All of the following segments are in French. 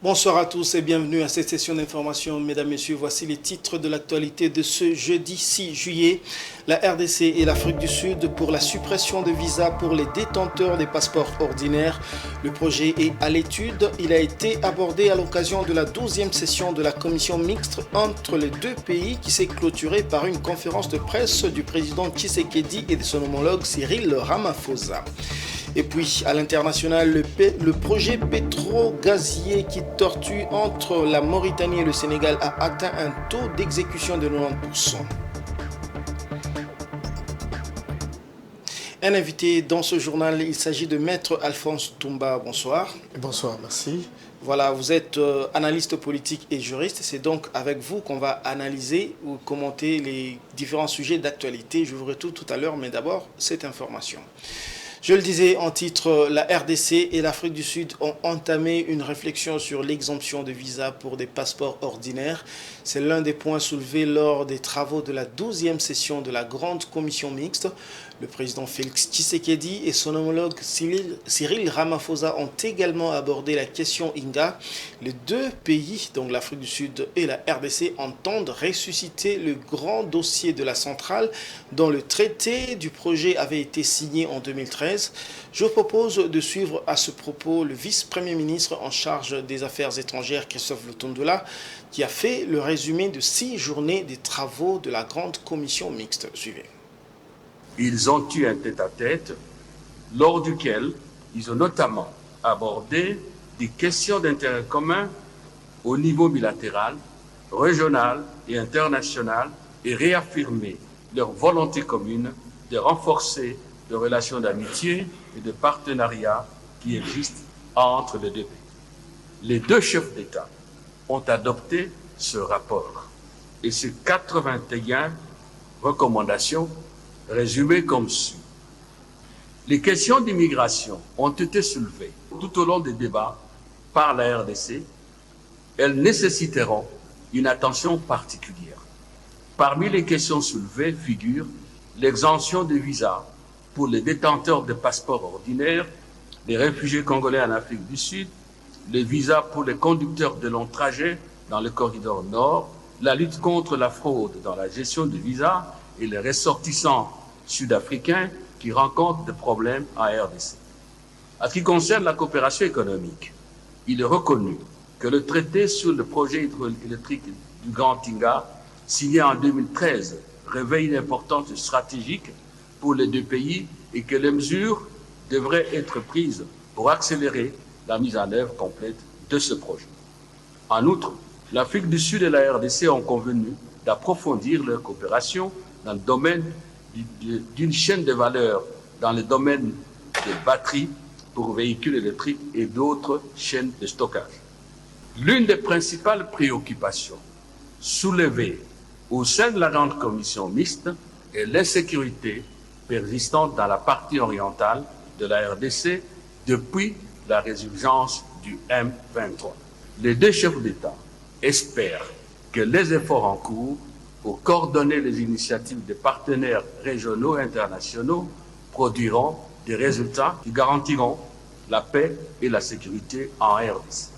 Bonsoir à tous et bienvenue à cette session d'information. Mesdames, Messieurs, voici les titres de l'actualité de ce jeudi 6 juillet. La RDC et l'Afrique du Sud pour la suppression de visas pour les détenteurs des passeports ordinaires. Le projet est à l'étude. Il a été abordé à l'occasion de la 12e session de la commission mixte entre les deux pays qui s'est clôturée par une conférence de presse du président Tshisekedi et de son homologue Cyril Ramaphosa. Et puis, à l'international, le projet pétro-gazier qui tortue entre la Mauritanie et le Sénégal a atteint un taux d'exécution de 90%. Un invité dans ce journal, il s'agit de Maître Alphonse Toumba. Bonsoir. Bonsoir, merci. Voilà, vous êtes analyste politique et juriste. C'est donc avec vous qu'on va analyser ou commenter les différents sujets d'actualité. Je vous retrouve tout à l'heure, mais d'abord, cette information. Je le disais en titre, la RDC et l'Afrique du Sud ont entamé une réflexion sur l'exemption de visa pour des passeports ordinaires. C'est l'un des points soulevés lors des travaux de la 12e session de la grande commission mixte. Le président Félix Tshisekedi et son homologue Cyril Ramaphosa ont également abordé la question Inga. Les deux pays, donc l'Afrique du Sud et la RDC, entendent ressusciter le grand dossier de la centrale dont le traité du projet avait été signé en 2013. Je vous propose de suivre à ce propos le vice-premier ministre en charge des Affaires étrangères, Christophe Lutundula, qui a fait le résumé de 6 journées des travaux de la grande commission mixte. Suivez. Ils ont eu un tête-à-tête lors duquel ils ont notamment abordé des questions d'intérêt commun au niveau bilatéral, régional et international et réaffirmé leur volonté commune de renforcer les relations d'amitié et de partenariat qui existent entre les deux pays. Les deux chefs d'État ont adopté ce rapport et ces 81 recommandations résumées comme suit. Les questions d'immigration ont été soulevées tout au long des débats par la RDC. Elles nécessiteront une attention particulière. Parmi les questions soulevées figurent l'exemption de visas pour les détenteurs de passeports ordinaires, les réfugiés congolais en Afrique du Sud, les visas pour les conducteurs de longs trajets dans le corridor nord, la lutte contre la fraude dans la gestion de visas et les ressortissants sud-africains qui rencontrent des problèmes en RDC. En ce qui concerne la coopération économique, il est reconnu que le traité sur le projet hydroélectrique du Grand Tinga, signé en 2013, revêt une importance stratégique pour les deux pays et que les mesures devraient être prises pour accélérer la mise en œuvre complète de ce projet. En outre, l'Afrique du Sud et la RDC ont convenu d'approfondir leur coopération dans le domaine d'une chaîne de valeur dans le domaine des batteries pour véhicules électriques et d'autres chaînes de stockage. L'une des principales préoccupations soulevées au sein de la grande commission mixte est l'insécurité persistante dans la partie orientale de la RDC depuis la résurgence du M23. Les deux chefs d'État espèrent que les efforts en cours pour coordonner les initiatives des partenaires régionaux et internationaux produiront des résultats qui garantiront la paix et la sécurité en RDC.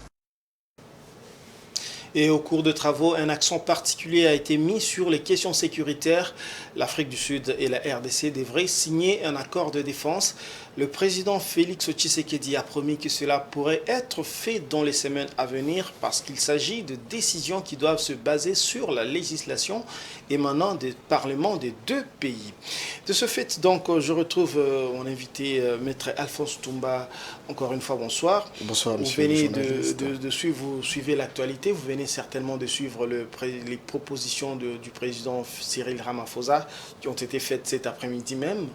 Et au cours de travaux, un accent particulier a été mis sur les questions sécuritaires. L'Afrique du Sud et la RDC devraient signer un accord de défense. Le président Félix Tshisekedi a promis que cela pourrait être fait dans les semaines à venir parce qu'il s'agit de décisions qui doivent se baser sur la législation émanant des parlements des deux pays. De ce fait, donc, je retrouve mon invité, Maître Alphonse Toumba. Encore une fois, bonsoir. Bonsoir, monsieur. Vous venez de suivre, vous suivez l'actualité, vous venez certainement de suivre les propositions du président Cyril Ramaphosa qui ont été faites cet après-midi même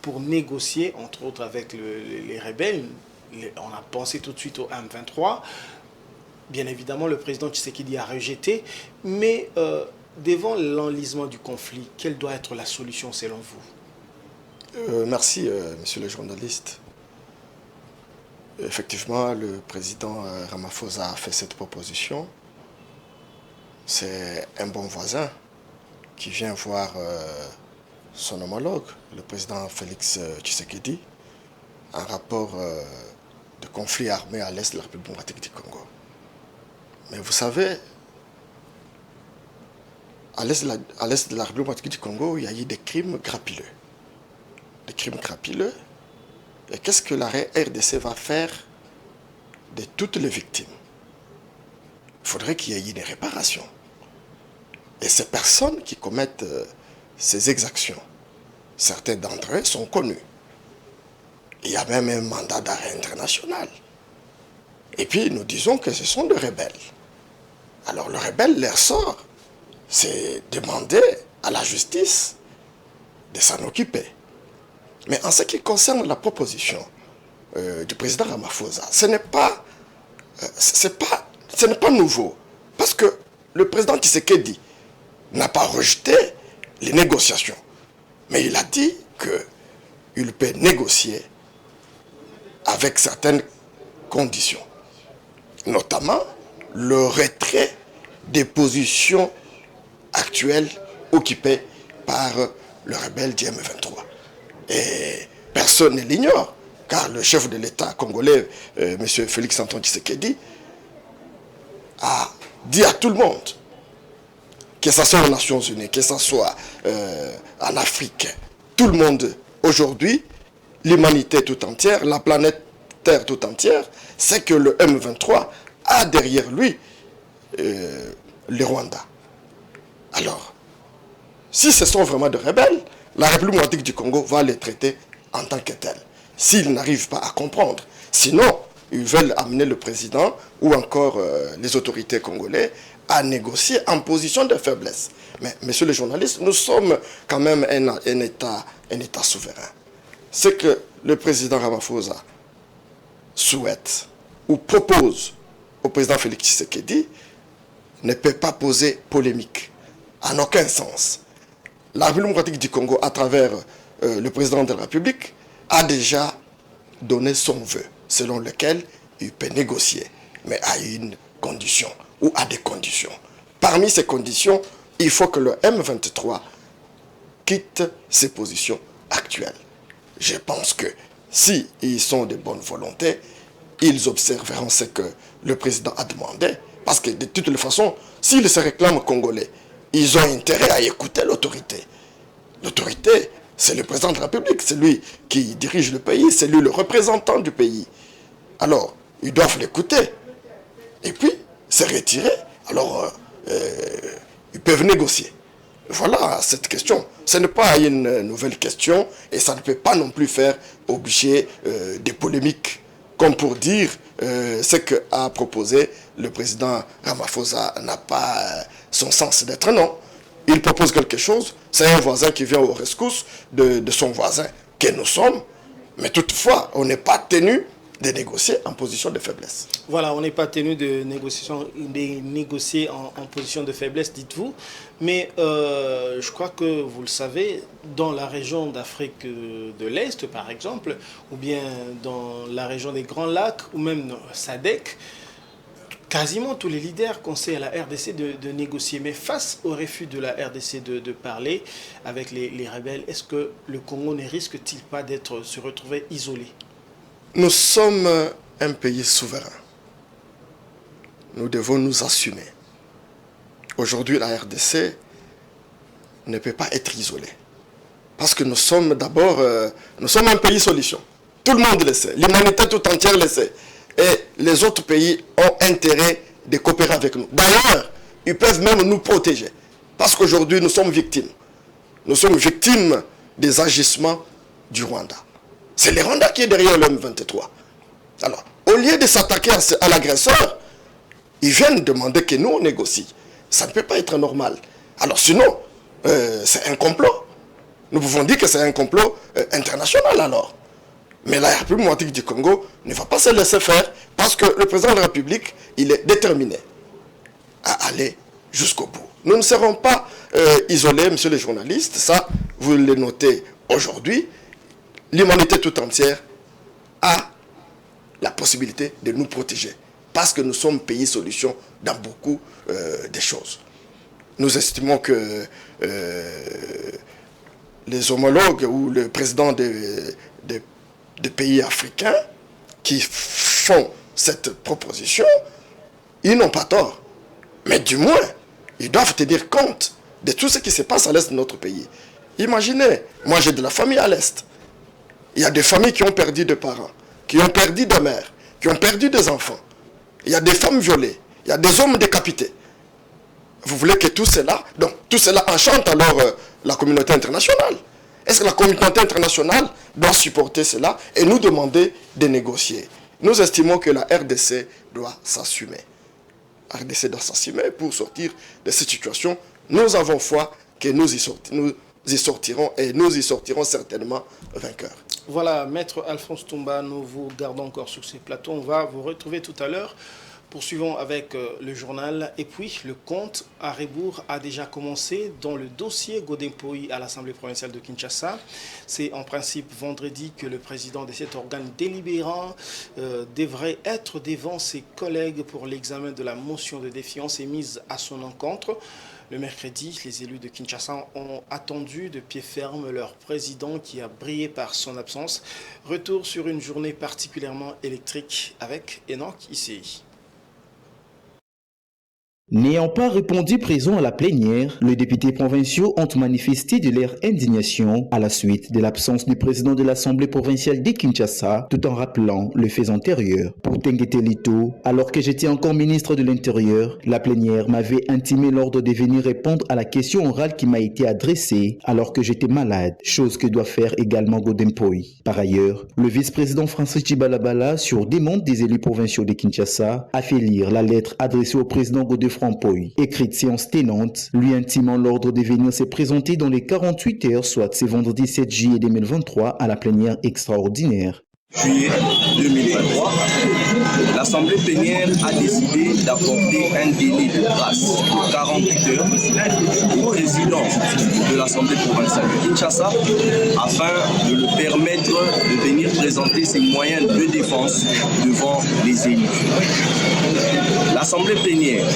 pour négocier, entre autres, avec les rebelles. On a pensé tout de suite au M23. Bien évidemment, le président Tshisekedi a rejeté, mais devant l'enlisement du conflit, quelle doit être la solution selon vous? Merci, monsieur le journaliste. Effectivement, le président Ramaphosa a fait cette proposition. C'est un bon voisin qui vient voir son homologue, le président Félix Tshisekedi. Un rapport de conflits armés à l'est de la République démocratique du Congo. Mais vous savez, à l'est de la République démocratique du Congo, il y a eu des crimes crapuleux. Des crimes crapuleux. Et qu'est-ce que la RDC va faire de toutes les victimes? Il faudrait qu'il y ait une réparation. Et ces personnes qui commettent ces exactions, certains d'entre eux sont connus. Il y a même un mandat d'arrêt international. Et puis nous disons que ce sont des rebelles. Alors le rebelle, leur sort, c'est demander à la justice de s'en occuper. Mais en ce qui concerne la proposition du président Ramaphosa, ce n'est pas nouveau. Parce que le président Tshisekedi n'a pas rejeté les négociations. Mais il a dit qu'il peut négocier avec certaines conditions. Notamment le retrait des positions actuelles occupées par le rebelle du M23. Et personne ne l'ignore, car le chef de l'État congolais, M. Félix Antoine Tshisekedi, a dit à tout le monde, que ce soit aux Nations Unies, que ce soit en Afrique, tout le monde aujourd'hui, l'humanité tout entière, la planète Terre tout entière, c'est que le M23 a derrière lui le Rwanda. Alors, si ce sont vraiment des rebelles, la République démocratique du Congo va les traiter en tant que tels. S'ils n'arrivent pas à comprendre. Sinon, ils veulent amener le président ou encore les autorités congolaises à négocier en position de faiblesse. Mais, messieurs les journalistes, nous sommes quand même un État souverain. Ce que le président Ramaphosa souhaite ou propose au président Félix Tshisekedi ne peut pas poser polémique, en aucun sens. La République démocratique du Congo, à travers le président de la République, a déjà donné son vœu, selon lequel il peut négocier, mais à une condition, ou à des conditions. Parmi ces conditions, il faut que le M23 quitte ses positions actuelles. Je pense que s'ils sont de bonne volonté, ils observeront ce que le président a demandé, parce que de toute façon, s'ils se réclament congolais, ils ont intérêt à écouter l'autorité. L'autorité, c'est le président de la République, c'est lui qui dirige le pays, c'est lui le représentant du pays. Alors, ils doivent l'écouter. Et puis, se retirer. Alors, ils peuvent négocier. Voilà cette question. Ce n'est pas une nouvelle question et ça ne peut pas non plus faire obliger des polémiques. Comme pour dire ce qu'a proposé le président Ramaphosa n'a pas son sens d'être. Non. Il propose quelque chose, c'est un voisin qui vient au rescousse de son voisin que nous sommes, mais toutefois, on n'est pas tenu de négocier en position de faiblesse. Voilà, on n'est pas tenu de négocier en position de faiblesse, dites-vous. Mais je crois que vous le savez, dans la région d'Afrique de l'Est, par exemple, ou bien dans la région des Grands Lacs, ou même SADC, quasiment tous les leaders conseillent à la RDC de négocier. Mais face au refus de la RDC de parler avec les rebelles, est-ce que le Congo ne risque-t-il pas d'être se retrouver isolé? Nous sommes un pays souverain. Nous devons nous assumer. Aujourd'hui, la RDC ne peut pas être isolée. Parce que nous sommes d'abord, nous sommes un pays solution. Tout le monde le sait. L'humanité tout entière le sait. Et les autres pays ont intérêt de coopérer avec nous. D'ailleurs, ils peuvent même nous protéger. Parce qu'aujourd'hui, nous sommes victimes. Nous sommes victimes des agissements du Rwanda. C'est le Rwanda qui est derrière le M23. Alors, au lieu de s'attaquer à l'agresseur, ils viennent demander que nous, on négocie. Ça ne peut pas être normal. Alors sinon, c'est un complot. Nous pouvons dire que c'est un complot international alors. Mais la République démocratique du Congo ne va pas se laisser faire parce que le président de la République, il est déterminé à aller jusqu'au bout. Nous ne serons pas isolés, messieurs les journalistes. Ça, vous le notez aujourd'hui. L'humanité tout entière a la possibilité de nous protéger. Parce que nous sommes pays solution dans beaucoup de choses. Nous estimons que les homologues ou le président des pays africains qui font cette proposition, ils n'ont pas tort. Mais du moins, ils doivent tenir compte de tout ce qui se passe à l'est de notre pays. Imaginez, moi j'ai de la famille à l'est. Il y a des familles qui ont perdu des parents, qui ont perdu des mères, qui ont perdu des enfants. Il y a des femmes violées, il y a des hommes décapités. Vous voulez que tout cela, donc tout cela enchante alors la communauté internationale. Est-ce que la communauté internationale doit supporter cela et nous demander de négocier? Nous estimons que la RDC doit s'assumer. La RDC doit s'assumer pour sortir de cette situation. Nous avons foi que nous y sortirons et nous y sortirons certainement vainqueurs. Voilà, Maître Alphonse Toumba, nous vous gardons encore sur ces plateaux. On va vous retrouver tout à l'heure. Poursuivons avec le journal. Et puis, le compte à rebours a déjà commencé dans le dossier Godempoï à l'Assemblée provinciale de Kinshasa. C'est en principe vendredi que le président de cet organe délibérant devrait être devant ses collègues pour l'examen de la motion de défiance émise à son encontre. Le mercredi, les élus de Kinshasa ont attendu de pied ferme leur président qui a brillé par son absence. Retour sur une journée particulièrement électrique avec Enoch Issei. N'ayant pas répondu présent à la plénière, les députés provinciaux ont manifesté de leur indignation à la suite de l'absence du président de l'Assemblée provinciale de Kinshasa, tout en rappelant les faits antérieurs. Pour Tengete Lito, alors que j'étais encore ministre de l'Intérieur, la plénière m'avait intimé l'ordre de venir répondre à la question orale qui m'a été adressée alors que j'étais malade, chose que doit faire également Godempoï. Par ailleurs, le vice-président Francis Chibalabala, sur demande des élus provinciaux de Kinshasa, a fait lire la lettre adressée au président Godefroy Franpoy, écrite séance tenante, lui intimant l'ordre de venir se présenter dans les 48 heures, soit ce vendredi 7 juillet 2023 à la plénière extraordinaire. Juillet 2023, l'Assemblée plénière a décidé d'accorder un délai de grâce de 48 heures au président de l'Assemblée provinciale de Kinshasa afin de lui permettre de venir présenter ses moyens de défense devant les élus. L'Assemblée plénière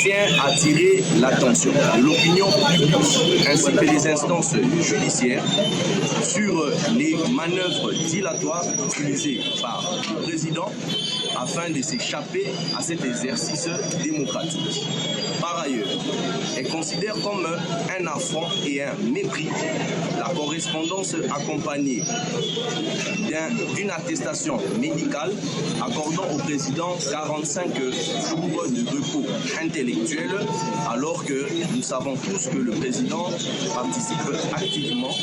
tient à attirer l'attention de l'opinion publique ainsi que des instances judiciaires sur les manœuvres dilatoires utilisées par le président afin de s'échapper à cet exercice démocratique. Par ailleurs, elle considère comme un affront et un mépris la correspondance accompagnée d'une attestation médicale accordant au président 45 jours de repos intellectuel, alors que nous savons tous que le président participe activement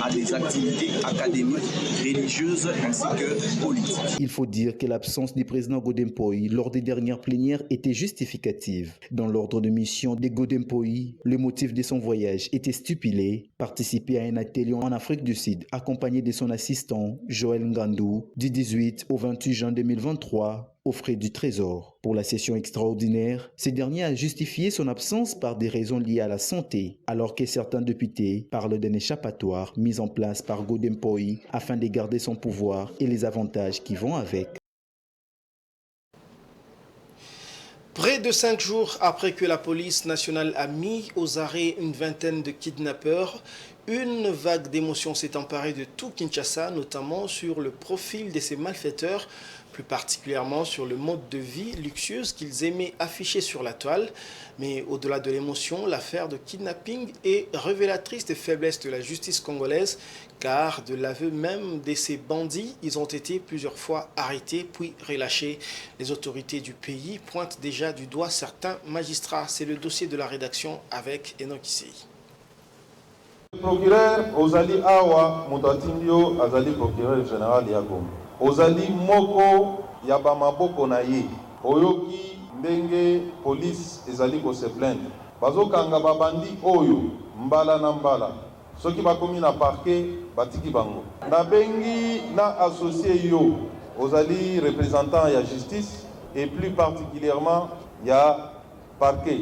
à des activités académiques, religieuses ainsi que politiques. Il faut dire que l'absence du président Godempoï lors des dernières plénières était justificative. Dans l'ordre de mission de Godempoï, le motif de son voyage était stipulé, participer à un atelier en Afrique du Sud accompagné de son assistant Joël Ngandou du 18 au 28 juin 2023 aux frais du Trésor. Pour la session extraordinaire, ce dernier a justifié son absence par des raisons liées à la santé, alors que certains députés parlent d'un échappatoire mis en place par Godempoï afin de garder son pouvoir et les avantages qui vont avec. Près de 5 jours après que la police nationale a mis aux arrêts une vingtaine de kidnappeurs, une vague d'émotions s'est emparée de tout Kinshasa, notamment sur le profil de ces malfaiteurs, plus particulièrement sur le mode de vie luxueuse qu'ils aimaient afficher sur la toile. Mais au-delà de l'émotion, l'affaire de kidnapping est révélatrice des faiblesses de la justice congolaise, car de l'aveu même de ces bandits, ils ont été plusieurs fois arrêtés puis relâchés. Les autorités du pays pointent déjà du doigt certains magistrats. C'est le dossier de la rédaction avec Enoch Issei. Le procureur Ozali Awa Mudatindio Azali procureur général Yagom. Ozali Moko Yabamaboko Naye. Oyoki Ndenge police ezali ko se plaindre. Bazokanga babandi oyo mbala na mbala. Soki bakomi na parquet batiki bango. Na bengi na associé yo Ozali représentant ya justice et plus particulièrement ya parquet.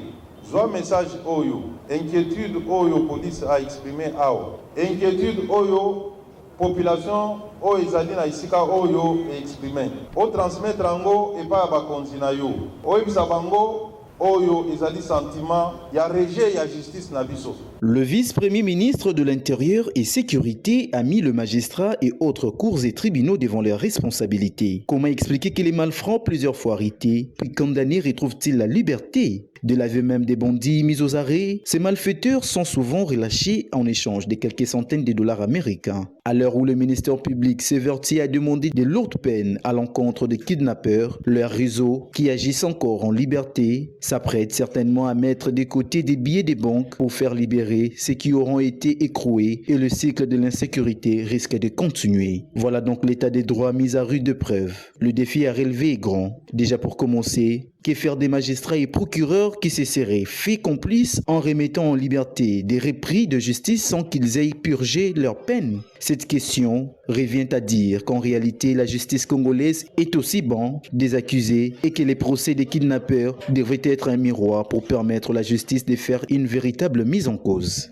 Zwa message oyo, inquiétude oyo police a exprimé awa. Inquiétude oyo population oyo ezali na isika oyo exprimé. O transmettre ango epa ba kontina yo. Oyebisa bango oyo ezali sentiment ya rejet ya justice na biso. Le vice-premier ministre de l'Intérieur et Sécurité a mis le magistrat et autres cours et tribunaux devant leurs responsabilités. Comment expliquer que les malfrats, plusieurs fois arrêtés, puis condamnés, retrouvent-ils la liberté? De l'aveu même des bandits mis aux arrêts, ces malfaiteurs sont souvent relâchés en échange de quelques centaines de dollars américains. À l'heure où le ministère public s'évertit à demander de lourdes peines à l'encontre des kidnappeurs, leur réseau, qui agissent encore en liberté, s'apprête certainement à mettre de côté des billets des banques pour faire libérer ceux qui auront été écroués et le cycle de l'insécurité risque de continuer. Voilà donc l'état des droits mis à rude épreuve. Le défi à relever est grand. Déjà pour commencer, que faire des magistrats et procureurs qui se seraient fait complices en remettant en liberté des repris de justice sans qu'ils aient purgé leur peine? Cette question revient à dire qu'en réalité, la justice congolaise est aussi banc des accusés et que les procès des kidnappeurs devraient être un miroir pour permettre à la justice de faire une véritable mise en cause.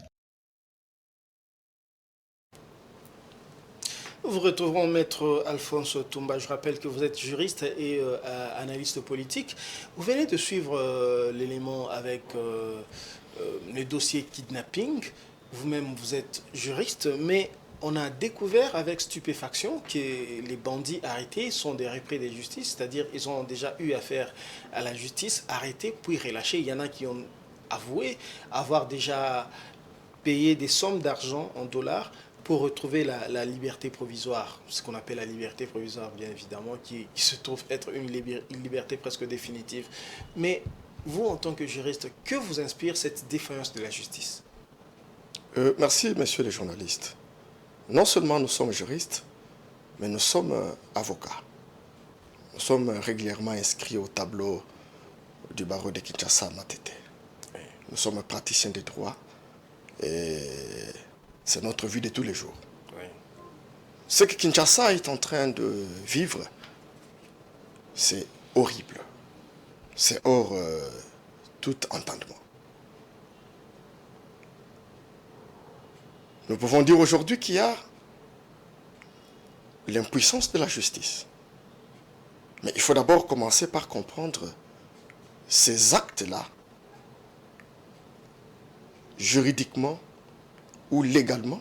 Vous retrouverons Maître Alphonse Toumba. Je rappelle que vous êtes juriste et analyste politique. Vous venez de suivre l'élément avec le dossier kidnapping. Vous-même, vous êtes juriste, mais on a découvert avec stupéfaction que les bandits arrêtés sont des repris de justice, c'est-à-dire ils ont déjà eu affaire à la justice, arrêtés puis relâchés. Il y en a qui ont avoué avoir déjà payé des sommes d'argent en dollars pour retrouver la liberté provisoire, ce qu'on appelle la liberté provisoire, bien évidemment, qui se trouve être une liberté presque définitive. Mais vous, en tant que juriste, que vous inspire cette défaillance de la justice? Merci, messieurs les journalistes. Non seulement nous sommes juristes, mais nous sommes avocats. Nous sommes régulièrement inscrits au tableau du barreau de Kinshasa à Matete. Nous sommes praticiens des droits et c'est notre vie de tous les jours. Oui. Ce que Kinshasa est en train de vivre, c'est horrible. C'est hors tout entendement. Nous pouvons dire aujourd'hui qu'il y a l'impuissance de la justice. Mais il faut d'abord commencer par comprendre ces actes-là, juridiquement ou légalement,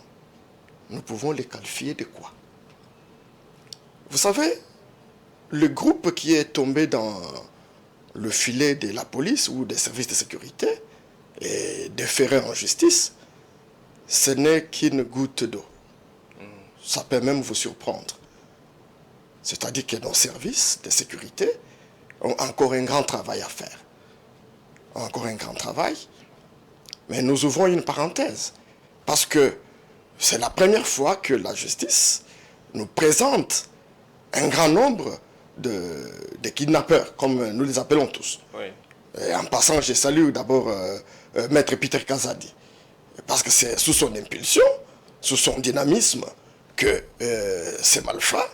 nous pouvons les qualifier de quoi? Vous savez, le groupe qui est tombé dans le filet de la police ou des services de sécurité et déféré en justice, ce n'est qu'une goutte d'eau. Ça peut même vous surprendre. C'est-à-dire que nos services de sécurité ont encore un grand travail à faire. Encore un grand travail. Mais nous ouvrons une parenthèse. Parce que c'est la première fois que la justice nous présente un grand nombre de kidnappeurs, comme nous les appelons tous. Oui. Et en passant, je salue d'abord Maître Peter Kazadi. Parce que c'est sous son impulsion, sous son dynamisme, que ces malfrats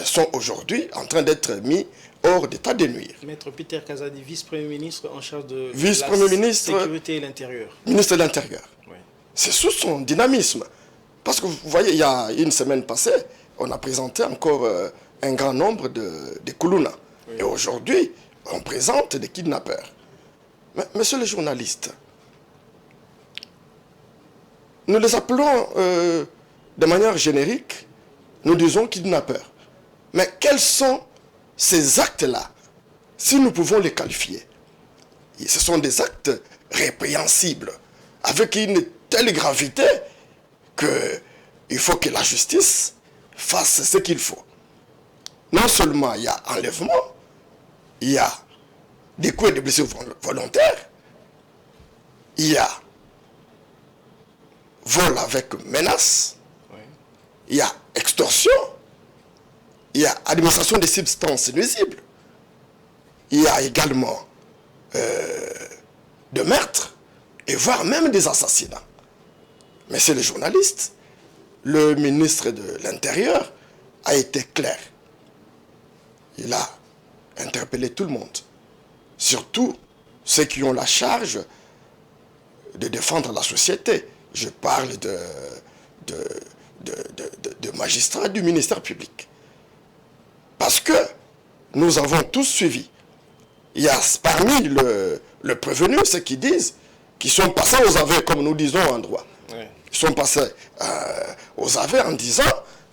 sont aujourd'hui en train d'être mis hors d'état de nuire. Maître Peter Kazadi, vice-premier ministre en charge de la sécurité et l'intérieur. Ministre de l'Intérieur. Oui. C'est sous son dynamisme. Parce que vous voyez, il y a une semaine passée, on a présenté encore un grand nombre de Kuluna. Oui. Et aujourd'hui, on présente des kidnappeurs. Mais, messieurs les journalistes, nous les appelons de manière générique, nous disons kidnappeurs. Mais quels sont ces actes-là, si nous pouvons les qualifier? Ce sont des actes répréhensibles, avec une telle gravité qu'il faut que la justice fasse ce qu'il faut. Non seulement il y a enlèvement, il y a des coups et des blessures volontaires, il y a vol avec menace, oui. Il y a extorsion, il y a administration des substances nuisibles, il y a également de meurtres, et voire même des assassinats. Mais c'est les journalistes. Le ministre de l'Intérieur a été clair. Il a interpellé tout le monde, surtout ceux qui ont la charge de défendre la société. Je parle de magistrats du ministère public. Parce que nous avons tous suivi il y a parmi le prévenu ceux qui disent qu'ils sont passés aux aveux, comme nous disons en droit. Oui. Ils sont passés aux aveux en disant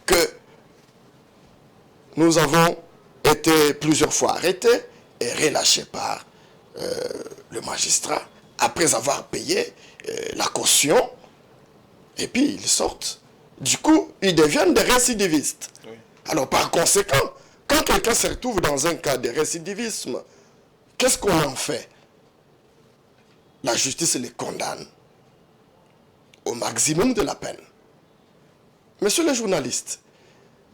que nous avons été plusieurs fois arrêtés et relâchés par le magistrat après avoir payé la caution. Et puis ils sortent. Du coup, ils deviennent des récidivistes. Oui. Alors par conséquent, quand quelqu'un se retrouve dans un cas de récidivisme, qu'est-ce qu'on en fait? La justice les condamne au maximum de la peine. Messieurs les journalistes,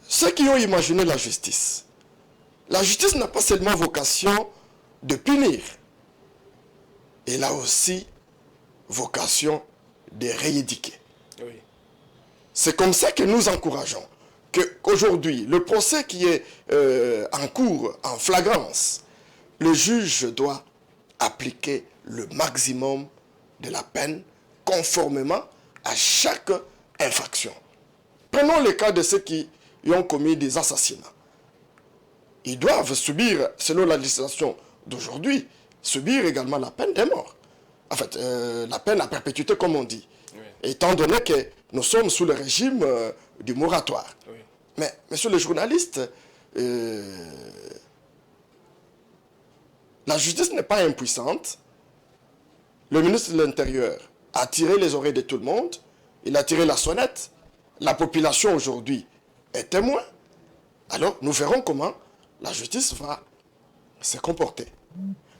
ceux qui ont imaginé la justice n'a pas seulement vocation de punir, elle a aussi vocation de rééduquer. Oui. C'est comme ça que nous encourageons qu'aujourd'hui, le procès qui est en cours, en flagrance, le juge doit appliquer le maximum de la peine conformément à chaque infraction. Prenons le cas de ceux qui ont commis des assassinats. Ils doivent subir, selon la législation d'aujourd'hui, subir également la peine de mort. En fait, la peine à perpétuité, comme on dit. Oui. Étant donné que nous sommes sous le régime du moratoire. Oui. Mais, messieurs les journalistes, la justice n'est pas impuissante. Le ministre de l'Intérieur a tiré les oreilles de tout le monde. Il a tiré la sonnette. La population aujourd'hui est témoin. Alors, nous verrons comment la justice va se comporter.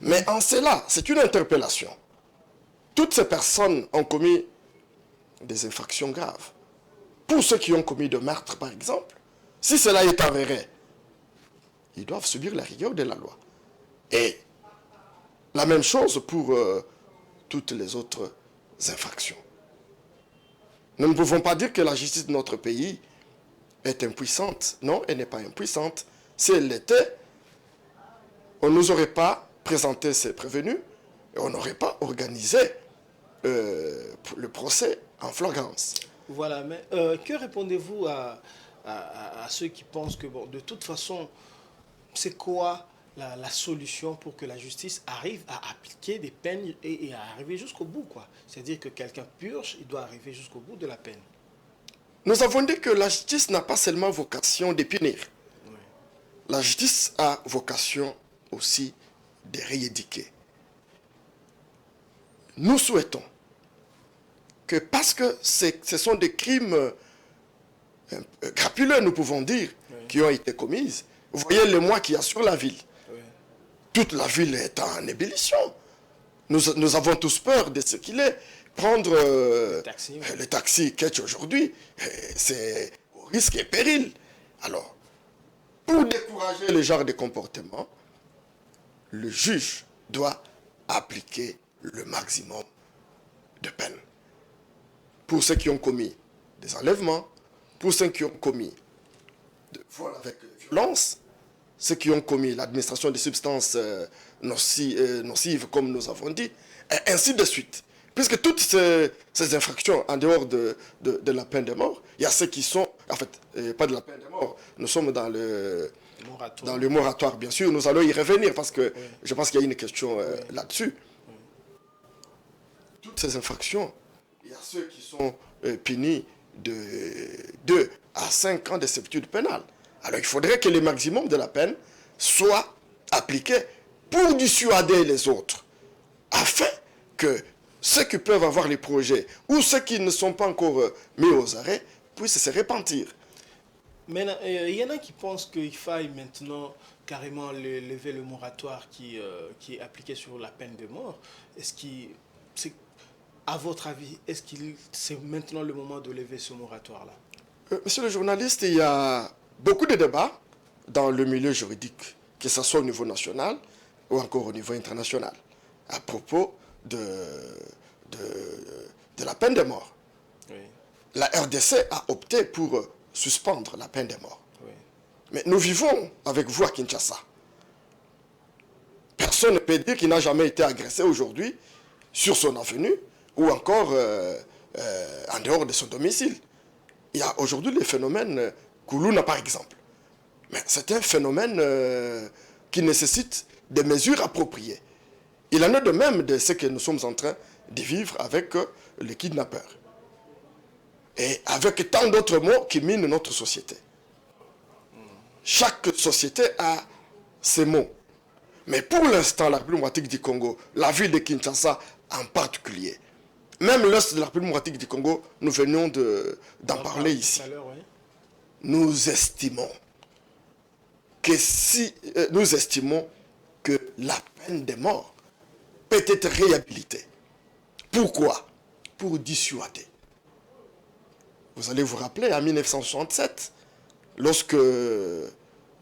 Mais en cela, c'est une interpellation. Toutes ces personnes ont commis des infractions graves. Pour ceux qui ont commis de meurtre, par exemple, si cela est avéré, ils doivent subir la rigueur de la loi. Et la même chose pour toutes les autres infractions. Nous ne pouvons pas dire que la justice de notre pays est impuissante. Non, elle n'est pas impuissante. Si elle l'était, on ne nous aurait pas présenté ces prévenus et on n'aurait pas organisé le procès en flagrance. Voilà, mais que répondez-vous à ceux qui pensent que, bon, de toute façon, c'est quoi la solution pour que la justice arrive à appliquer des peines et à arriver jusqu'au bout, quoi? C'est-à-dire que quelqu'un purge, il doit arriver jusqu'au bout de la peine. Nous avons dit que la justice n'a pas seulement vocation de punir. Oui. La justice a vocation aussi de rééduquer. Nous souhaitons que, parce que ce sont des crimes crapuleux, nous pouvons dire, oui, qui ont été commises. Vous voyez le mois qu'il y a sur la ville. Oui. Toute la ville est en ébullition. Nous avons tous peur de ce qu'il est. Prendre le taxi catch aujourd'hui, c'est au risque et péril. Alors, pour décourager le genre de comportement, le juge doit appliquer le maximum de peine. Pour ceux qui ont commis des enlèvements, pour ceux qui ont commis de vol avec violence, ceux qui ont commis l'administration des substances nocives, comme nous avons dit, et ainsi de suite. Puisque toutes ces infractions, en dehors de la peine de mort, il y a ceux qui sont, en fait, pas de la peine de mort, nous sommes dans le moratoire, bien sûr, nous allons y revenir, parce que oui, je pense qu'il y a une question oui, là-dessus. Oui. Toutes ces infractions, il y a ceux qui sont punis de 2 à 5 ans de servitude pénale. Alors il faudrait que le maximum de la peine soit appliqué pour dissuader les autres, afin que ceux qui peuvent avoir les projets ou ceux qui ne sont pas encore mis aux arrêts puissent se repentir. Mais il y en a qui pensent qu'il faille maintenant carrément lever le moratoire qui est appliqué sur la peine de mort. À votre avis, est-ce que c'est maintenant le moment de lever ce moratoire-là? Monsieur le journaliste, il y a beaucoup de débats dans le milieu juridique, que ce soit au niveau national ou encore au niveau international, à propos de la peine de mort. Oui. La RDC a opté pour suspendre la peine de mort. Oui. Mais nous vivons avec vous à Kinshasa. Personne ne peut dire qu'il n'a jamais été agressé aujourd'hui sur son avenue ou encore en dehors de son domicile. Il y a aujourd'hui le phénomène Koulouna par exemple. Mais c'est un phénomène qui nécessite des mesures appropriées. Il en est de même de ce que nous sommes en train de vivre avec les kidnappeurs. Et avec tant d'autres mots qui minent notre société. Chaque société a ses mots. Mais pour l'instant, la République démocratique du Congo, la ville de Kinshasa en particulier, même l'Est de la République démocratique du Congo, nous venions d'en parler ici. Nous estimons que la peine de mort peut être réhabilitée. Pourquoi? Pour dissuader. Vous allez vous rappeler, en 1967, lorsque le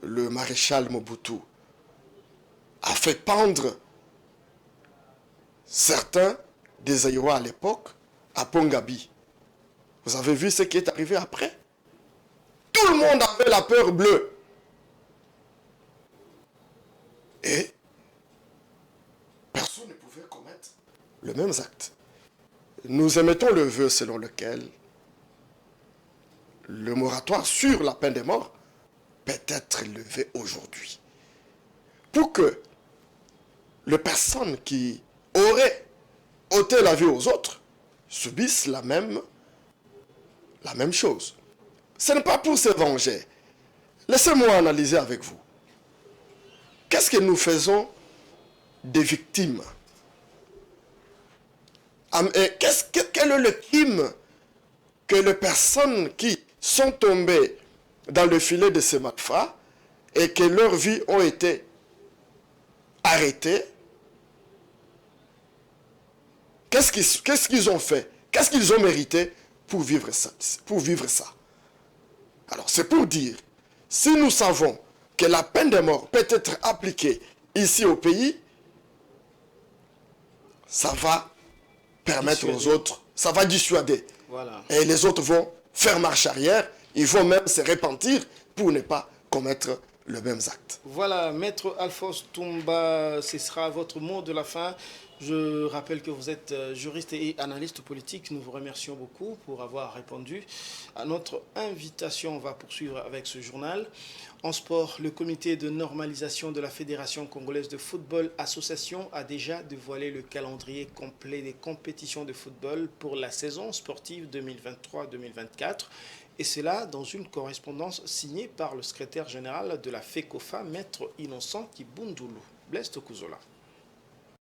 maréchal Mobutu a fait pendre certains des Aïrois à l'époque à Pongabi. Vous avez vu ce qui est arrivé après? Tout le monde avait la peur bleue. Et personne ne pouvait commettre le même acte. Nous émettons le vœu selon lequel le moratoire sur la peine de mort peut être levé aujourd'hui. Pour que les personnes qui auraient ôté la vie aux autres subissent la même chose. Ce n'est pas pour se venger. Laissez-moi analyser avec vous. Qu'est-ce que nous faisons des victimes? Quel est le crime que les personnes qui sont tombées dans le filet de ces malfrats et que leurs vies ont été arrêtées? Qu'est-ce qu'ils ont fait? Qu'est-ce qu'ils ont mérité pour vivre ça? Alors c'est pour dire, si nous savons que la peine de mort peut être appliquée ici au pays, ça va permettre aux autres, ça va dissuader. Voilà. Et les autres vont faire marche arrière, ils vont même se repentir pour ne pas commettre le même acte. Voilà, Maître Alphonse Toumba, ce sera votre mot de la fin. Je rappelle que vous êtes juriste et analyste politique. Nous vous remercions beaucoup pour avoir répondu à notre invitation. On va poursuivre avec ce journal. En sport, le comité de normalisation de la Fédération congolaise de football association a déjà dévoilé le calendrier complet des compétitions de football pour la saison sportive 2023-2024. Et c'est là dans une correspondance signée par le secrétaire général de la FECOFA, Maître Innocent Kibundoulou. Blaise Tokuzola.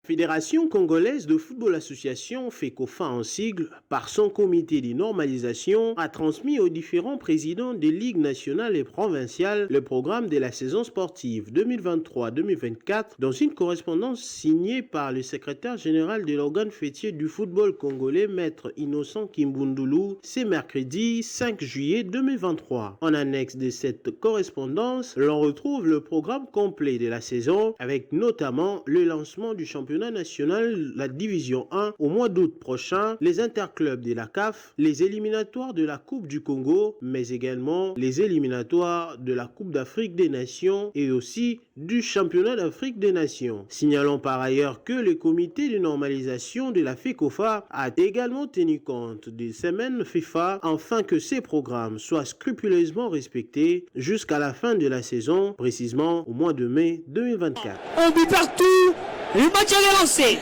Fédération congolaise de football association, FECOFA en sigle, par son comité de normalisation, a transmis aux différents présidents des ligues nationales et provinciales le programme de la saison sportive 2023-2024 dans une correspondance signée par le secrétaire général de l'organe fêtier du football congolais, Maître Innocent Kibundoulou, ce mercredi 5 juillet 2023. En annexe de cette correspondance, l'on retrouve le programme complet de la saison avec notamment le lancement du championnat national, la division 1 au mois d'août prochain, les interclubs de la CAF, les éliminatoires de la Coupe du Congo, mais également les éliminatoires de la Coupe d'Afrique des Nations et aussi du championnat d'Afrique des Nations. Signalons par ailleurs que le comité de normalisation de la FECOFA a également tenu compte des semaines FIFA afin que ces programmes soient scrupuleusement respectés jusqu'à la fin de la saison, précisément au mois de mai 2024. On vit partout. Le match est lancé.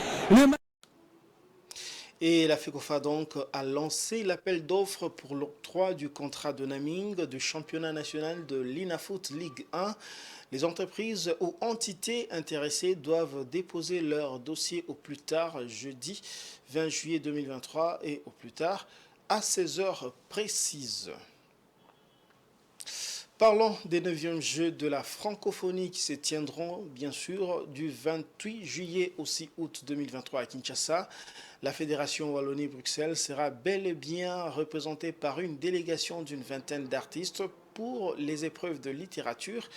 Et la FECOFA donc a lancé l'appel d'offres pour l'octroi du contrat de naming du championnat national de l'INAFOOT Ligue 1. Les entreprises ou entités intéressées doivent déposer leur dossier au plus tard jeudi 20 juillet 2023 et au plus tard à 16 heures précises. Parlons des 9e Jeux de la francophonie qui se tiendront bien sûr du 28 juillet au 6 août 2023 à Kinshasa. La Fédération Wallonie-Bruxelles sera bel et bien représentée par une délégation d'une vingtaine d'artistes pour les épreuves de littérature,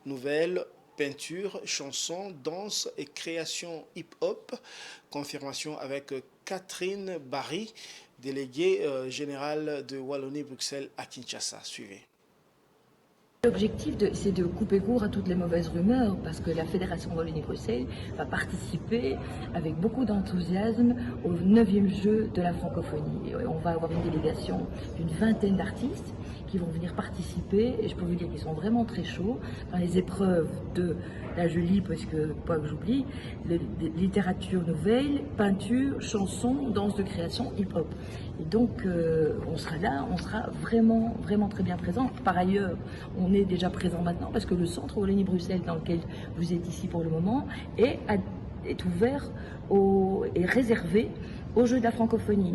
nouvelles, peinture, chansons, danse et création hip-hop. Confirmation avec Catherine Barry, déléguée générale de Wallonie-Bruxelles à Kinshasa. Suivez. L'objectif, c'est de couper court à toutes les mauvaises rumeurs, parce que la Fédération Wallonie-Bruxelles va participer avec beaucoup d'enthousiasme au 9e jeu de la francophonie. On va avoir une délégation d'une 20aine d'artistes qui vont venir participer, et je peux vous dire qu'ils sont vraiment très chauds dans les épreuves de, là je lis parce que, pas que j'oublie, littérature nouvelle, peinture, chanson, danse de création, hip-hop. Et donc on sera là, on sera vraiment, vraiment très bien présent. Par ailleurs, on est déjà présent maintenant parce que le centre Wallonie-Bruxelles dans lequel vous êtes ici pour le moment est ouvert et réservé aux Jeux de la francophonie.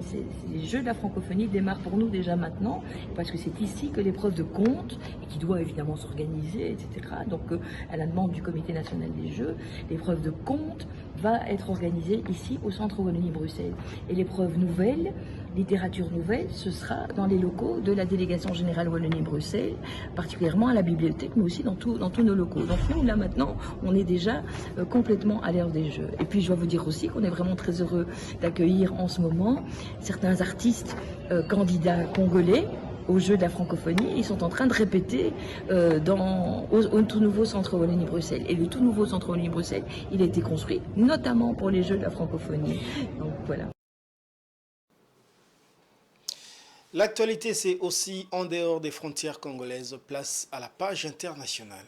Les Jeux de la francophonie démarrent pour nous déjà maintenant, parce que c'est ici que l'épreuve de conte, et qui doit évidemment s'organiser, etc. Donc à la demande du Comité national des Jeux, l'épreuve de conte va être organisée ici au centre Wallonie-Bruxelles. Et l'épreuve nouvelle, littérature nouvelle, ce sera dans les locaux de la délégation générale Wallonie-Bruxelles, particulièrement à la bibliothèque, mais aussi dans tous nos locaux. Donc nous, là maintenant, on est déjà complètement à l'ère des Jeux. Et puis je dois vous dire aussi qu'on est vraiment très heureux d'accueillir en ce moment certains artistes candidats congolais aux Jeux de la francophonie. Ils sont en train de répéter au tout nouveau centre Wallonie-Bruxelles. Et le tout nouveau centre Wallonie-Bruxelles, il a été construit notamment pour les Jeux de la francophonie. Donc voilà. L'actualité, c'est aussi en dehors des frontières congolaises. Place à la page internationale.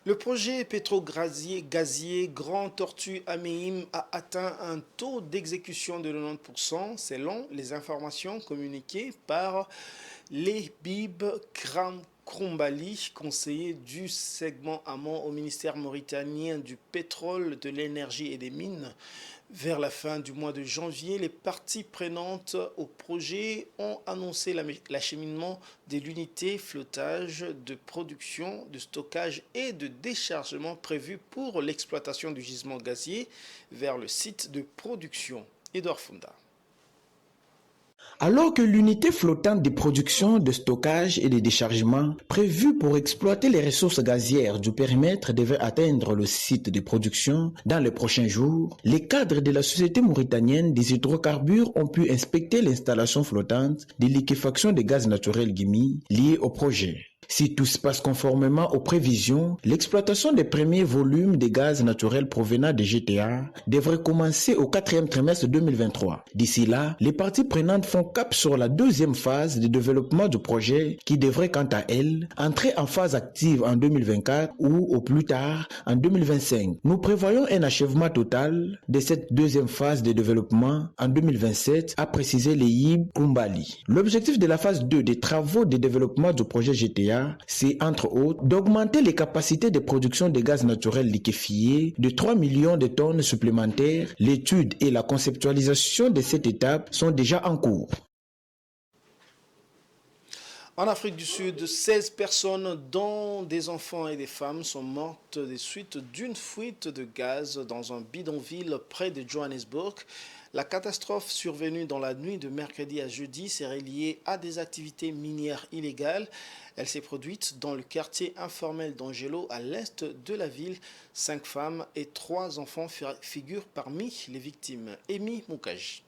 Le projet pétro-gazier Grand Tortue Améim a atteint un taux d'exécution de 90% selon les informations communiquées par Lebib Kroumbali, conseiller du segment amont au ministère mauritanien du pétrole, de l'énergie et des mines. Vers la fin du mois de janvier, les parties prenantes au projet ont annoncé l'acheminement de l'unité flottage de production, de stockage et de déchargement prévue pour l'exploitation du gisement gazier vers le site de production. Edouard Funda. Alors que l'unité flottante de production, de stockage et de déchargement prévue pour exploiter les ressources gazières du périmètre devait atteindre le site de production dans les prochains jours, les cadres de la Société mauritanienne des hydrocarbures ont pu inspecter l'installation flottante de liquéfaction de gaz naturel Gimi liée au projet. Si tout se passe conformément aux prévisions, l'exploitation des premiers volumes de gaz naturel provenant de GTA devrait commencer au 4e trimestre 2023. D'ici là, les parties prenantes font cap sur la deuxième phase de développement du projet qui devrait quant à elle entrer en phase active en 2024 ou au plus tard en 2025. Nous prévoyons un achèvement total de cette deuxième phase de développement en 2027, a précisé Lebib Kroumbali. L'objectif de la phase 2 des travaux de développement du projet GTA, c'est entre autres d'augmenter les capacités de production de gaz naturel liquéfié de 3 millions de tonnes supplémentaires. L'étude et la conceptualisation de cette étape sont déjà en cours. En Afrique du Sud, 16 personnes, dont des enfants et des femmes, sont mortes des suites d'une fuite de gaz dans un bidonville près de Johannesburg. La catastrophe survenue dans la nuit de mercredi à jeudi serait liée à des activités minières illégales. Elle s'est produite dans le quartier informel d'Angelo, à l'est de la ville. 5 femmes et 3 enfants figurent parmi les victimes. Amy Moukaji.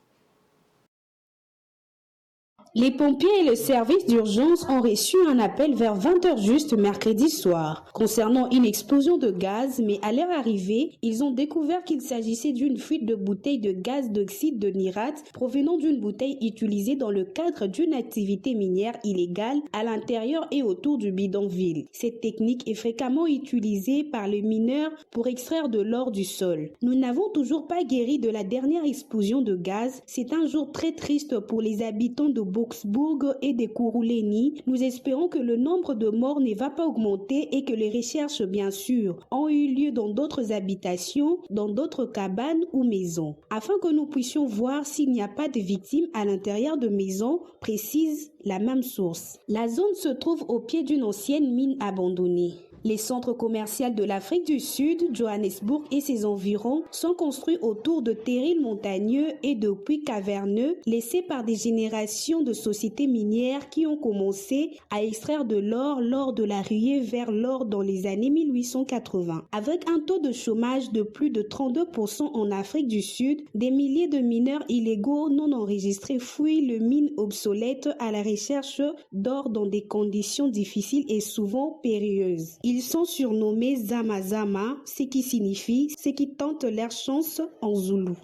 Les pompiers et le service d'urgence ont reçu un appel vers 20h juste mercredi soir concernant une explosion de gaz, mais à leur arrivée, ils ont découvert qu'il s'agissait d'une fuite de bouteilles de gaz d'oxyde de nitrate provenant d'une bouteille utilisée dans le cadre d'une activité minière illégale à l'intérieur et autour du bidonville. Cette technique est fréquemment utilisée par les mineurs pour extraire de l'or du sol. Nous n'avons toujours pas guéri de la dernière explosion de gaz. C'est un jour très triste pour les habitants de Boksburg et des Kourouleni. Nous espérons que le nombre de morts ne va pas augmenter et que les recherches, bien sûr, ont eu lieu dans d'autres habitations, dans d'autres cabanes ou maisons, afin que nous puissions voir s'il n'y a pas de victimes à l'intérieur de maisons, précise la même source. La zone se trouve au pied d'une ancienne mine abandonnée. Les centres commerciaux de l'Afrique du Sud, Johannesburg et ses environs sont construits autour de terrils montagneux et de puits caverneux laissés par des générations de sociétés minières qui ont commencé à extraire de l'or lors de la ruée vers l'or dans les années 1880. Avec un taux de chômage de plus de 32% en Afrique du Sud, des milliers de mineurs illégaux non enregistrés fouillent les mines obsolètes à la recherche d'or dans des conditions difficiles et souvent périlleuses. Ils sont surnommés Zama-Zama, ce qui signifie ceux qui tentent leur chance en zoulou.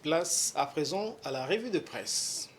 Place à présent à la revue de presse.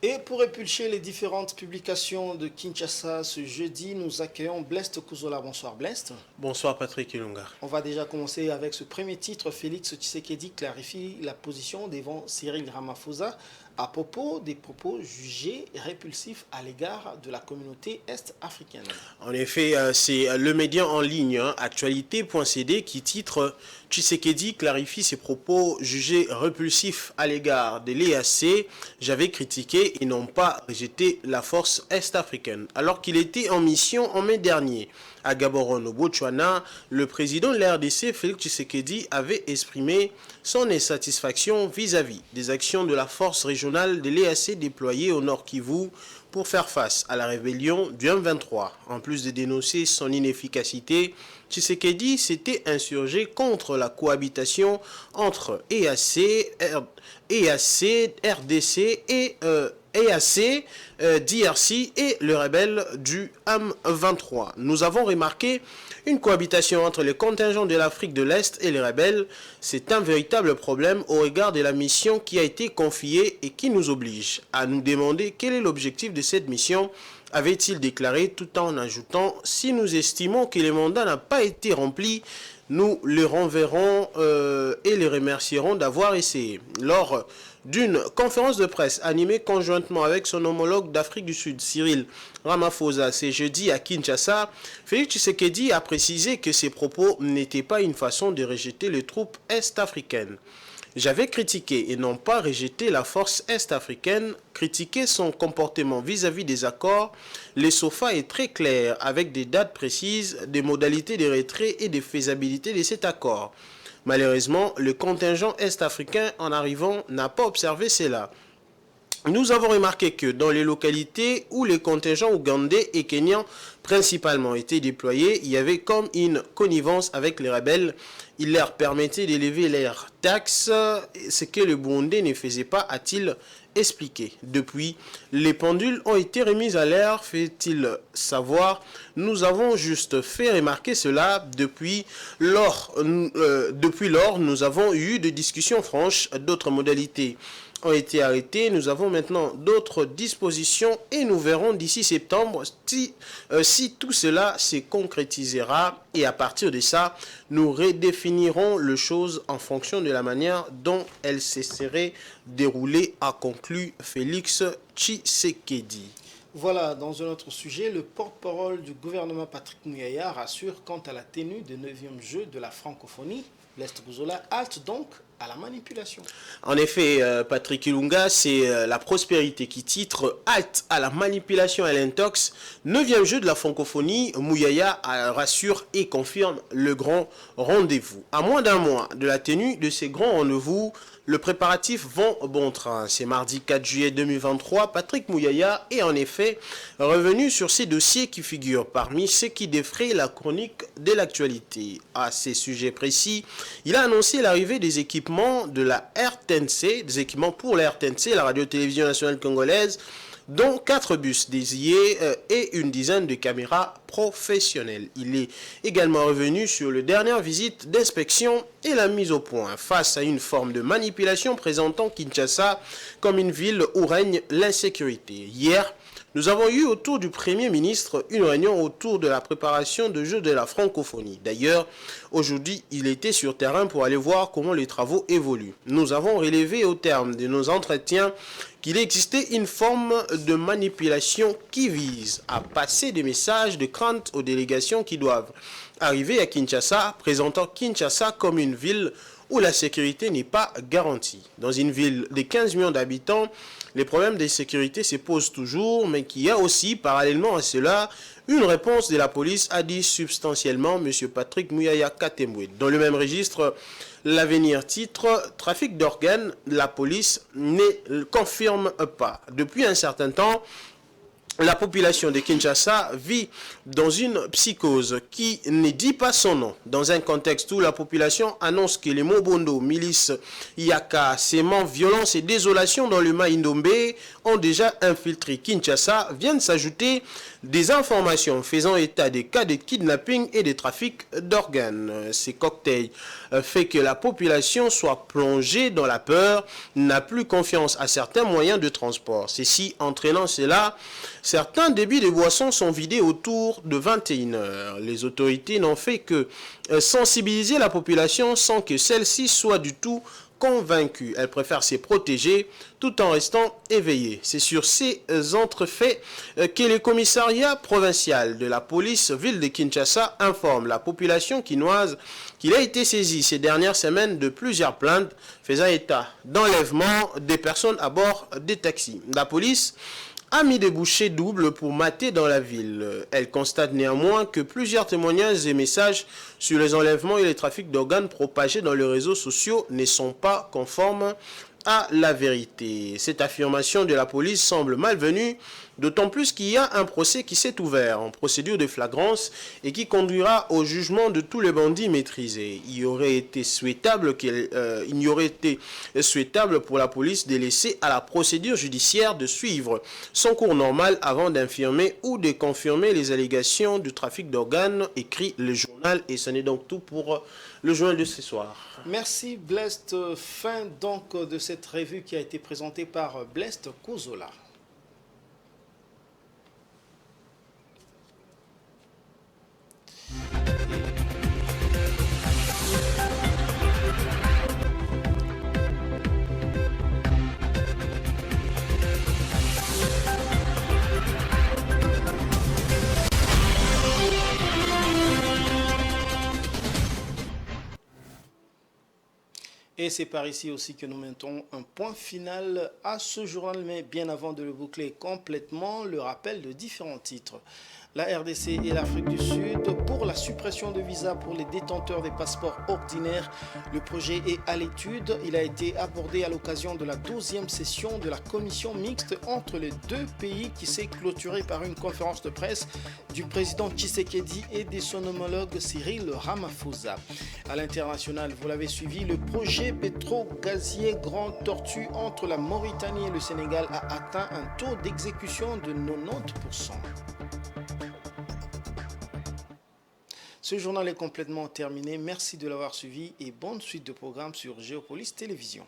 Et pour épulcher les différentes publications de Kinshasa ce jeudi, nous accueillons Blest Kouzola. Bonsoir Blest. Bonsoir Patrick Ilunga. On va déjà commencer avec ce premier titre. Félix Tshisekedi clarifie la position devant Cyril Ramaphosa à propos des propos jugés répulsifs à l'égard de la communauté est-africaine. En effet, c'est le média en ligne actualité.cd qui titre « Tshisekedi clarifie ses propos jugés répulsifs à l'égard de l'EAC. J'avais critiqué et n'ont pas rejeté la force est-africaine. » Alors qu'il était en mission en mai dernier à Gaborone, au Botswana, le président de la RDC, Félix Tshisekedi, avait exprimé son insatisfaction vis-à-vis des actions de la force régionale de l'EAC déployée au Nord Kivu pour faire face à la rébellion du M23. En plus de dénoncer son inefficacité, Tshisekedi s'était insurgé contre la cohabitation entre EAC, RDC et EAC, DRC et le rebelle du M23. Nous avons remarqué une cohabitation entre les contingents de l'Afrique de l'Est et les rebelles. C'est un véritable problème au regard de la mission qui a été confiée et qui nous oblige à nous demander quel est l'objectif de cette mission, avait-il déclaré, tout en ajoutant « Si nous estimons que le mandat n'a pas été rempli, nous les renverrons et les remercierons d'avoir essayé. » Lors d'une conférence de presse animée conjointement avec son homologue d'Afrique du Sud, Cyril Ramaphosa, ce jeudi à Kinshasa, Félix Tshisekedi a précisé que ses propos n'étaient pas une façon de rejeter les troupes est-africaines. J'avais critiqué et non pas rejeté la force est-africaine, critiqué son comportement vis-à-vis des accords. Le SOFA est très clair avec des dates précises, des modalités de retrait et de faisabilité de cet accord. Malheureusement, le contingent est-africain en arrivant n'a pas observé cela. Nous avons remarqué que dans les localités où les contingents ougandais et kenyans principalement étaient déployés, il y avait comme une connivence avec les rebelles. Il leur permettait d'élever leurs taxes, ce que le Burundais ne faisait pas, a-t-il expliqué. Depuis, les pendules ont été remises à l'heure, fait-il savoir. Nous avons juste fait remarquer cela depuis lors. Nous avons eu des discussions franches, d'autres modalités ont été arrêtés. Nous avons maintenant d'autres dispositions et nous verrons d'ici septembre si tout cela se concrétisera, et à partir de ça, nous redéfinirons les choses en fonction de la manière dont elles se seraient déroulées, a conclu Félix Tshisekedi. Voilà, dans un autre sujet, le porte-parole du gouvernement Patrick Muyaya rassure quant à la tenue des 9e Jeux de la francophonie. Blest Kouzola halte donc à la manipulation. En effet, Patrick Ilunga, c'est la prospérité qui titre « Halte à la manipulation et l'intox ». 9e jeu de la francophonie, Muyaya rassure et confirme le grand rendez-vous. À moins d'un mois de la tenue de ces grands rendez-vous, le préparatif vont au bon train. C'est mardi 4 juillet 2023. Patrick Muyaya est en effet revenu sur ces dossiers qui figurent parmi ceux qui défraient la chronique de l'actualité. À ces sujets précis, il a annoncé l'arrivée des équipements de la RTNC, des équipements pour la RTNC, la radio-télévision nationale congolaise, dont 4 bus dédiés et une dizaine de caméras professionnelles. Il est également revenu sur la dernière visite d'inspection et la mise au point face à une forme de manipulation présentant Kinshasa comme une ville où règne l'insécurité. Hier, Nous avons eu autour du Premier ministre une réunion autour de la préparation de Jeux de la francophonie. D'ailleurs, aujourd'hui, il était sur terrain pour aller voir comment les travaux évoluent. Nous avons relevé au terme de nos entretiens qu'il existait une forme de manipulation qui vise à passer des messages de crainte aux délégations qui doivent arriver à Kinshasa, présentant Kinshasa comme une ville où la sécurité n'est pas garantie. Dans une ville de 15 millions d'habitants, les problèmes de sécurité se posent toujours, mais qu'il y a aussi, parallèlement à cela, une réponse de la police, a dit substantiellement M. Patrick Mouyaya Katembwe. Dans le même registre, l'avenir titre « Trafic d'organes », la police ne confirme pas. Depuis un certain temps, la population de Kinshasa vit dans une psychose qui ne dit pas son nom. Dans un contexte où la population annonce que les Mobondo, milices Yaka, sémant violence et désolation dans le Maïndombe ont déjà infiltré Kinshasa, viennent s'ajouter des informations faisant état des cas de kidnapping et de trafic d'organes. Ces cocktails fait que la population soit plongée dans la peur, n'a plus confiance à certains moyens de transport. Ceci entraînant cela, certains débits de boissons sont vidés autour de 21h. Les autorités n'ont fait que sensibiliser la population sans que celle-ci soit du tout convaincue. Elle préfère se protéger tout en restant éveillée. C'est sur ces entrefaits que le commissariat provincial de la police ville de Kinshasa informe la population quinoise qu'il a été saisi ces dernières semaines de plusieurs plaintes faisant état d'enlèvement des personnes à bord des taxis. La police a mis des bouchées doubles pour mater dans la ville. Elle constate néanmoins que plusieurs témoignages et messages sur les enlèvements et les trafics d'organes propagés dans les réseaux sociaux ne sont pas conformes à la vérité. Cette affirmation de la police semble malvenue, d'autant plus qu'il y a un procès qui s'est ouvert en procédure de flagrance et qui conduira au jugement de tous les bandits maîtrisés. Il n'y aurait été souhaitable pour la police de laisser à la procédure judiciaire de suivre son cours normal avant d'infirmer ou de confirmer les allégations du trafic d'organes, écrit le journal, et ce n'est donc tout pour le journal de ce soir. Merci Blest. Fin donc de cette revue qui a été présentée par Blest Kozola. Et c'est par ici aussi que nous mettons un point final à ce journal, mais bien avant de le boucler complètement, le rappel de différents titres. La RDC et l'Afrique du Sud pour la suppression de visas pour les détenteurs des passeports ordinaires. Le projet est à l'étude. Il a été abordé à l'occasion de la 12e session de la commission mixte entre les deux pays qui s'est clôturée par une conférence de presse du président Tshisekedi et de son homologue Cyril Ramaphosa. À l'international, vous l'avez suivi, le projet pétro-gazier Grande Tortue entre la Mauritanie et le Sénégal a atteint un taux d'exécution de 90%. Ce journal est complètement terminé. Merci de l'avoir suivi et bonne suite de programmes sur Géopolis Télévision.